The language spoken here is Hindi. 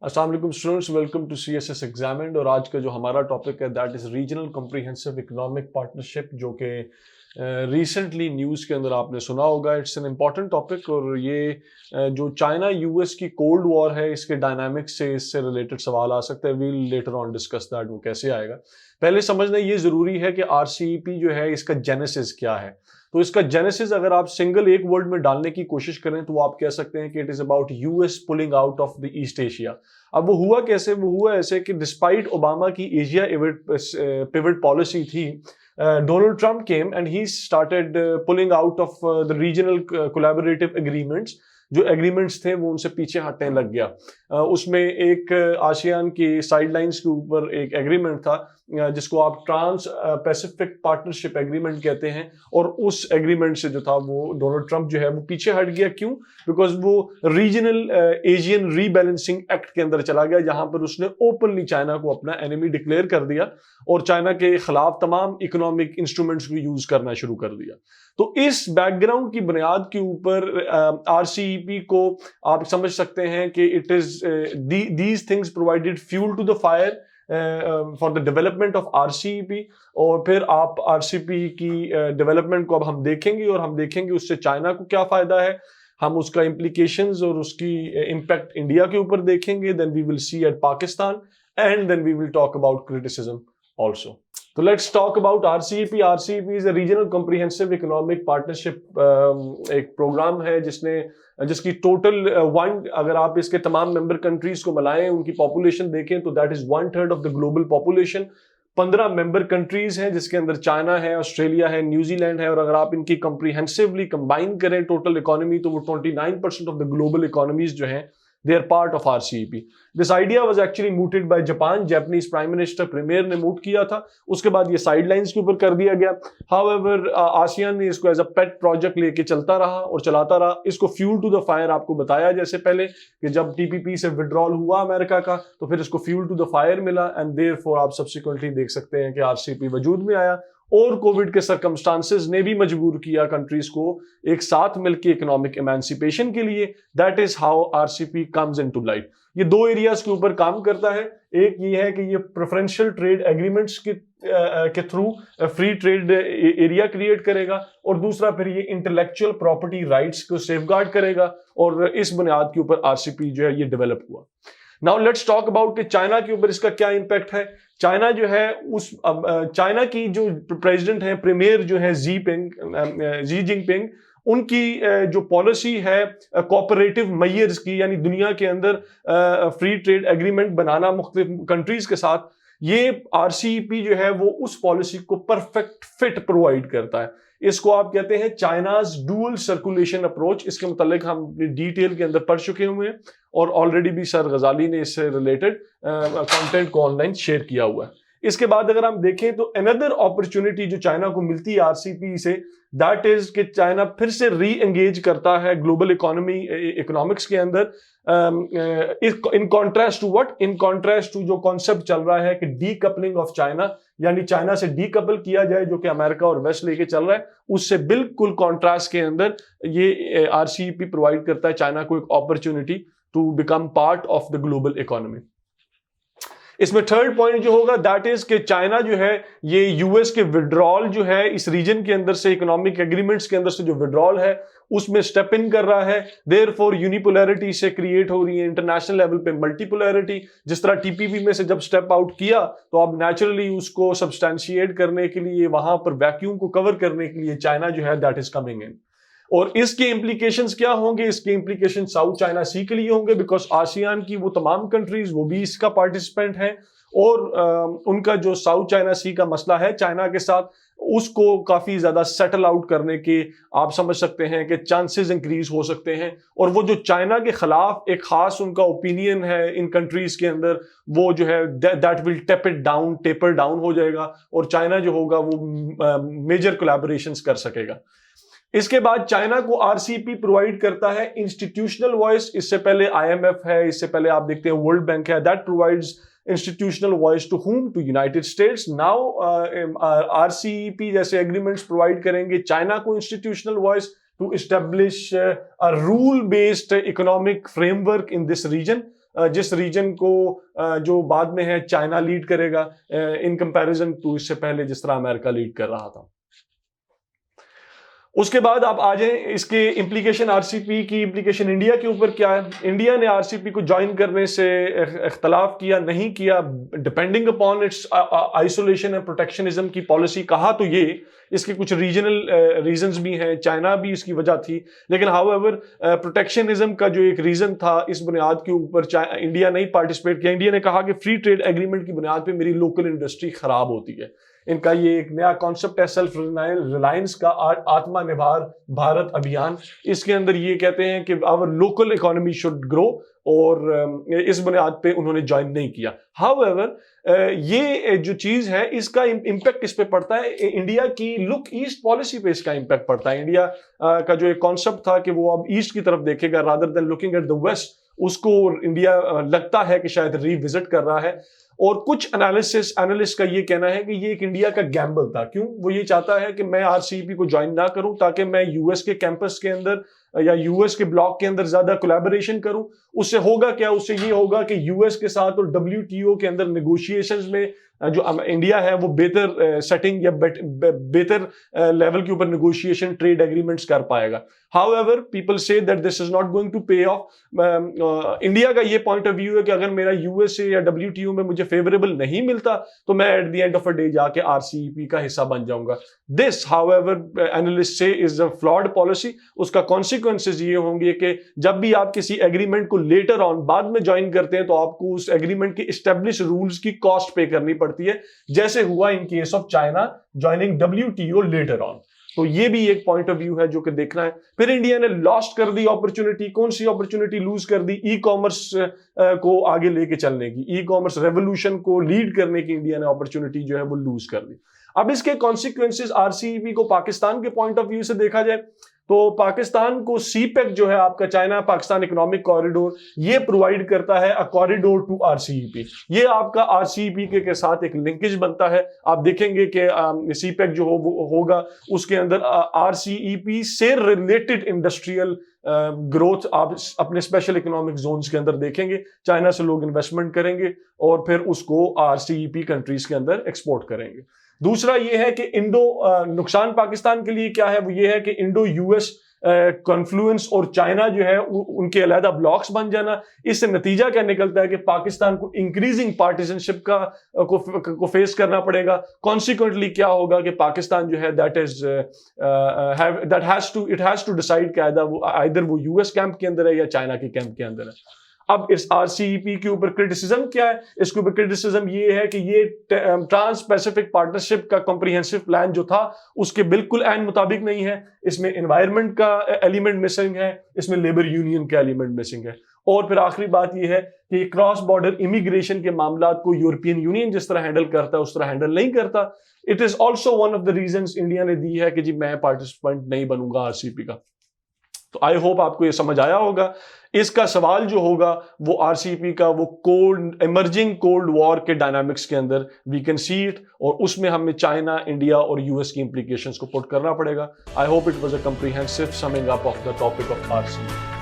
अस्सलाम वालेकुम students, welcome to CSS examined. और आज का जो हमारा टॉपिक है that is regional comprehensive economic partnership, जो कि रिसेंटली न्यूज़ के अंदर आपने सुना होगा। इट्स एन इम्पॉर्टेंट टॉपिक और ये जो चाइना यूएस की कोल्ड वॉर है इसके डायनामिक्स से इससे रिलेटेड सवाल आ सकते हैं। We'll later on discuss that, वो कैसे आएगा। पहले समझना ये ज़रूरी है कि RCEP जो है इसका जेनेसिस क्या है। तो इसका जेनेसिस अगर आप सिंगल एक वर्ड में डालने की कोशिश करें तो आप कह सकते हैं कि it is about US pulling out of the east Asia. अब वो हुआ कैसे? वो हुआ ऐसे कि डिस्पाइट ओबामा की एशिया पिवट पॉलिसी थी, Donald Trump came and he started pulling out of the regional collaborative agreements. जो एग्रीमेंट्स थे वो उनसे पीछे हटने लग गया। उसमें एक आसियान की साइडलाइंस के ऊपर एक एग्रीमेंट था जिसको आप ट्रांस पैसिफिक पार्टनरशिप एग्रीमेंट कहते हैं। और उस एग्रीमेंट से जो था वो डोनाल्ड ट्रंप जो है वो पीछे हट गया। क्यों? बिकॉज वो रीजनल एशियन रीबैलेंसिंग एक्ट के अंदर चला गया, जहां पर उसने ओपनली चाइना को अपना एनिमी डिक्लेयर कर दिया और चाइना के खिलाफ तमाम इकोनॉमिक इंस्ट्रूमेंट्स को यूज करना शुरू कर दिया। तो इस बैकग्राउंड की बुनियाद के ऊपर RCEP को आप समझ सकते हैं कि it is these things provided fuel to the fire for the development of RCEP। और फिर आप RCEP की डेवलपमेंट को अब हम देखेंगे और हम देखेंगे उससे चाइना को क्या फायदा है, हम उसका इम्प्लीकेशंस और उसकी इम्पैक्ट इंडिया के ऊपर देखेंगे। Then we will see at Pakistan and then we will talk about criticism also. तो let's talk about RCEP। RCEP is a regional comprehensive economic partnership, एक प्रोग्राम है जिसकी टोटल अगर आप इसके तमाम मेंबर कंट्रीज को मिलाएं, उनकी पॉपुलेशन देखें तो that is 1/3 of the global population. 15 member countries हैं जिसके अंदर चाइना है, ऑस्ट्रेलिया है, न्यूजीलैंड है। और अगर आप इनकी कंप्रीहेंसिवली कंबाइन करें टोटल इकोनॉमी तो वो 29% ऑफ द ग्लोबल इकोनॉमीज जो हैं they are part of RCEP. This idea was actually mooted by Japan. Japanese Prime Minister Premier ने मूट किया था। उसके बाद ये साइडलाइंस के ऊपर कर दिया गया। However, ASEAN ने इसको एज अ पेट प्रोजेक्ट लेके चलता रहा और चलाता रहा। इसको फ्यूल टू द फायर आपको बताया जैसे पहले कि जब TPP से विड्रॉल हुआ अमेरिका का तो फिर इसको फ्यूल टू द फायर मिला एंड देयरफॉर आप सब्सिक्वेंटली देख सकते हैं कि RCEP वजूद में आया। और कोविड के सर्कमस्टांसेस ने भी मजबूर किया कंट्रीज को एक साथ मिलकर इकोनॉमिक एमेंसिपेशन के लिए। That is how RCEP comes into light. ये दो एरियाज के ऊपर काम करता है। एक ये है कि ये प्रेफरेंशियल ट्रेड एग्रीमेंट्स के through free trade area create करेगा और दूसरा फिर ये इंटेलेक्चुअल प्रॉपर्टी राइट्स को सेफगार्ड करेगा। और इस बुनियाद के ऊपर RCEP जो है ये डेवलप हुआ। नाउ लेट्स टॉक अबाउट कि चाइना के ऊपर इसका क्या इंपैक्ट है। चाइना जो है चाइना की जो प्रेसिडेंट है प्रीमियर जो है जी जिनपिंग, उनकी जो पॉलिसी है कोऑपरेटिव मेजर्स की, यानी दुनिया के अंदर फ्री ट्रेड एग्रीमेंट बनाना मुख्तलिफ कंट्रीज के साथ, ये RCEP जो है वो उस पॉलिसी को परफेक्ट फिट प्रोवाइड करता है। इसको आप कहते हैं चाइनाज डुअल सर्कुलेशन अप्रोच। इसके मुतालिक हम डिटेल के अंदर पढ़ चुके हुए हैं और ऑलरेडी भी सर गजाली ने इससे रिलेटेड कंटेंट को ऑनलाइन शेयर किया हुआ है। इसके बाद अगर हम देखें तो अनदर अपॉर्चुनिटी जो चाइना को मिलती है RCEP से, दैट इज कि चाइना फिर से री एंगेज करता है ग्लोबल इकोनॉमिक्स के अंदर। In contrast to what? In contrast to जो कॉन्सेप्ट चल रहा है कि डीकपलिंग ऑफ चाइना, यानी चाइना से डीकपल किया जाए, जो कि अमेरिका और वेस्ट लेके चल रहा है, उससे बिल्कुल कॉन्ट्रास्ट के अंदर ये RCEP प्रोवाइड करता है चाइना को एक opportunity to become part of the global economy. इसमें थर्ड पॉइंट जो होगा दैट इज कि चाइना जो है ये यूएस के विड्रॉल जो है इस रीजन के अंदर से, इकोनॉमिक एग्रीमेंट्स के अंदर से जो विड्रॉल है उसमें स्टेप इन कर रहा है। देयरफॉर यूनिपोलैरिटी से क्रिएट हो रही है इंटरनेशनल लेवल पे मल्टीपोलैरिटी। जिस तरह TPP में से जब स्टेप आउट किया तो अब नेचुरली उसको सब्सटैंशिएट करने के लिए, वहां पर वैक्यूम को कवर करने के लिए चाइना जो है दैट इज कमिंग इन। और इसके इंप्लीकेशंस क्या होंगे? इसके इंप्लीकेशन साउथ चाइना सी के लिए होंगे, बिकॉज आसियान की वो तमाम कंट्रीज वो भी इसका पार्टिसिपेंट हैं और उनका जो साउथ चाइना सी का मसला है चाइना के साथ, उसको काफी ज्यादा सेटल आउट करने के आप समझ सकते हैं कि चांसेस इंक्रीज हो सकते हैं। और वो जो चाइना के खिलाफ एक खास उनका ओपिनियन है इन कंट्रीज के अंदर, वो जो है दैट विल टेपर डाउन हो जाएगा और चाइना जो होगा वो मेजर कोलैबोरेशंस कर सकेगा। इसके बाद चाइना को RCEP प्रोवाइड करता है इंस्टीट्यूशनल वॉइस। इससे पहले IMF है, इससे पहले आप देखते हैं वर्ल्ड बैंक है, that provides institutional voice to whom? To United States. Now RCEP जैसे एग्रीमेंट्स प्रोवाइड करेंगे चाइना को institutional voice to establish a rule based economic framework in this region. जिस रीजन को जो बाद में है चाइना लीड करेगा इन कंपैरिजन टू इससे पहले जिस तरह अमेरिका लीड कर रहा था। उसके बाद आप आ जाएं इसके इम्प्लीकेशन, आरसीपी की इम्प्लीकेशन इंडिया के ऊपर क्या है। इंडिया ने आरसीपी को ज्वाइन करने से इख्तलाफ किया नहीं किया, depending upon its isolation and protectionism की पॉलिसी, कहा तो ये इसके कुछ रीजनल रीजंस भी हैं, चाइना भी इसकी वजह थी, लेकिन हाउएवर प्रोटेक्शनिज्म का जो एक रीजन था इस बुनियाद के ऊपर इंडिया नहीं पार्टिसिपेट किया। इंडिया ने कहा कि फ्री ट्रेड एग्रीमेंट की बुनियाद पर मेरी लोकल इंडस्ट्री खराब होती है। इनका ये एक नया कॉन्सेप्ट है सेल्फ रिलायंस का, आत्मनिर्भर भारत अभियान। इसके अंदर ये कहते हैं कि our local economy should grow, और इस बुनियाद पे उन्होंने ज्वाइन नहीं किया। हाउएवर ये जो चीज है इसका इम्पैक्ट किस पे पड़ता है, इंडिया की लुक ईस्ट पॉलिसी पे इसका इम्पैक्ट पड़ता है। इंडिया का जो एक कॉन्सेप्ट था कि वो अब ईस्ट की तरफ देखेगा rather than looking at the west, उसको इंडिया लगता है कि शायद रिविजिट कर रहा है। और कुछ एनालिस्ट का ये कहना है कि ये एक इंडिया का गैम्बल था। क्यों? वो ये चाहता है कि मैं आरसीईपी को ज्वाइन ना करूं ताकि मैं यूएस के कैंपस के अंदर या यूएस के ब्लॉक के अंदर ज्यादा कोलैबोरेशन करूं। उससे होगा क्या? उससे ये होगा कि यूएस के साथ और डब्ल्यूटीओ के अंदर नेगोशिएशंस में जो इंडिया है वो बेहतर सेटिंग या बेहतर लेवल के ऊपर नेगोशिएशन ट्रेड एग्रीमेंट्स कर पाएगा। However people say that this is not going to pay off. India का ये पॉइंट ऑफ व्यू है कि अगर मेरा यूएसए या डब्ल्यूटीओ में मुझे फेवरेबल नहीं मिलता तो मैं at the end of a day जाके आरसीईपी का हिस्सा बन जाऊंगा। दिस हाउएवर एनालिस्ट से इज अ फ्लॉड पॉलिसी। उसका कॉन्सिक्वेंसेज ये होंगे कि जब भी आप किसी एग्रीमेंट को लेटर ऑन बाद में ज्वाइन करते हैं तो आपको उस एग्रीमेंट के इस्टेब्लिश रूल्स की कॉस्ट पे करनी पड़ती है, जैसे हुआ in case of China joining WTO later on. तो ये भी एक पॉइंट ऑफ व्यू है जो कि देखना है। फिर इंडिया ने लॉस्ट कर दी अपॉर्चुनिटी। कौन सी अपॉर्चुनिटी लूज कर दी? ई कॉमर्स को आगे लेके चलने की, ई कॉमर्स रेवोल्यूशन को लीड करने की इंडिया ने अपॉर्चुनिटी जो है वो लूज कर दी। अब इसके कॉन्सिक्वेंसेस आरसीईपी को पाकिस्तान के पॉइंट ऑफ व्यू से देखा जाए तो पाकिस्तान को सीपेक जो है आपका चाइना पाकिस्तान इकोनॉमिक कॉरिडोर, ये प्रोवाइड करता है अ कॉरिडोर टू आरसीईपी। ये आपका आरसीईपी के साथ एक लिंकेज बनता है। आप देखेंगे कि सीपेक जो होगा उसके अंदर आरसीईपी से रिलेटेड इंडस्ट्रियल ग्रोथ आप अपने स्पेशल इकोनॉमिक जोन्स के अंदर देखेंगे। चाइना से लोग इन्वेस्टमेंट करेंगे और फिर उसको आरसीईपी कंट्रीज के अंदर एक्सपोर्ट करेंगे। दूसरा ये है कि नुकसान पाकिस्तान के लिए क्या है, वो ये है कि इंडो यूएस कॉन्फ्लुएंस और चाइना जो है उनके अलग ब्लॉक्स बन जाना। इससे नतीजा क्या निकलता है कि पाकिस्तान को इंक्रीजिंग पार्टिजनशिप को फेस करना पड़ेगा। कॉन्सिक्वेंटली क्या होगा कि पाकिस्तान जो है इट हैज टू डिसाइड कि आइदर वो यूएस कैंप के अंदर है या चाइना के कैंप के अंदर है। अब इस आरसीईपी के ऊपर क्रिटिसिज्म क्या है? इसके ऊपर क्रिटिसिज्म ये है कि ये ट्रांस पैसिफिक पार्टनरशिप का कॉम्प्रिहेंसिव प्लान जो था उसके बिल्कुल ऐन मुताबिक नहीं है। इसमें एनवायरनमेंट का एलिमेंट मिसिंग है, इसमें लेबर यूनियन का एलिमेंट मिसिंग है। और फिर आखिरी बात यह है कि क्रॉस बॉर्डर इमिग्रेशन के मामला को यूरोपियन यूनियन जिस तरह हैंडल करता है उस तरह हैंडल नहीं करता। It is also one of the reasons India ने दी है कि जी मैं पार्टिसिपेंट नहीं बनूंगा आरसीईपी का। तो आई होप आपको ये समझ आया होगा। इसका सवाल जो होगा वो आरसीईपी का वो कोल्ड इमर्जिंग कोल्ड वॉर के डायनामिक्स के अंदर वी कैन सी इट, और उसमें हमें चाइना, इंडिया और यूएस की इंप्लीकेशंस को पुट करना पड़ेगा। I hope it was a comprehensive summing up of the topic of RCEP.